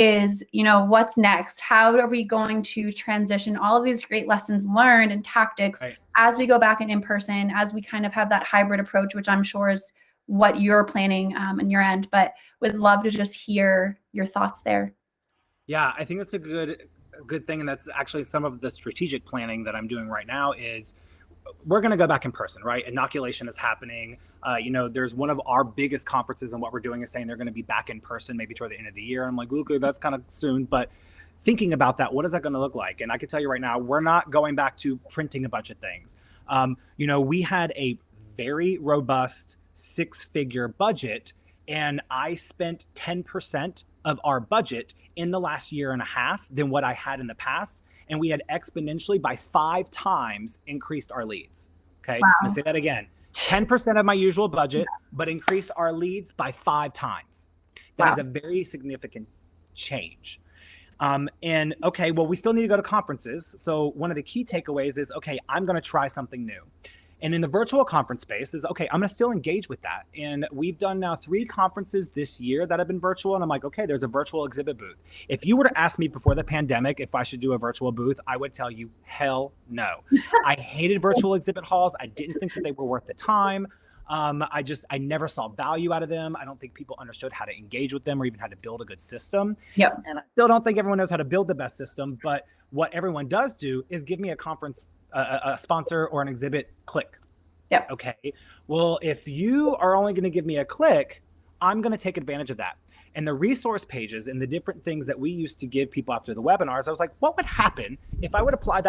is, what's next? How are we going to transition all of these great lessons learned and tactics as we go back in person, as we kind of have that hybrid approach, which I'm sure is what you're planning on your end, but would love to just hear your thoughts there. Yeah, I think that's a good thing. And that's actually some of the strategic planning that I'm doing right now is we're going to go back in person, right? Inoculation is happening. There's one of our biggest conferences, and what we're doing is saying they're going to be back in person maybe toward the end of the year. I'm like, okay, that's kind of soon, but thinking about that, what is that going to look like? And I can tell you right now, we're not going back to printing a bunch of things. We had a very robust 6-figure budget, and I spent 10% of our budget in the last year and a half than what I had in the past. And we had exponentially by 5 times increased our leads. Okay. Wow. I'm gonna say that again. 10% of my usual budget, but increased our leads by 5 times. That is a very significant change. And okay, well, we still need to go to conferences. So one of the key takeaways is, okay, I'm going to try something new. And in the virtual conference space is, okay, I'm going to still engage with that. And we've done now 3 conferences this year that have been virtual. And I'm like, okay, there's a virtual exhibit booth. If you were to ask me before the pandemic if I should do a virtual booth, I would tell you, hell no. I hated virtual exhibit halls. I didn't think that they were worth the time. I never saw value out of them. I don't think people understood how to engage with them or even how to build a good system. Yep. And I still don't think everyone knows how to build the best system. But what everyone does do is give me a conference, a sponsor or an exhibit click. Yep. Okay. Well, if you are only going to give me a click, I'm going to take advantage of that. And the resource pages and the different things that we used to give people after the webinars, I was like, what would happen if I would apply that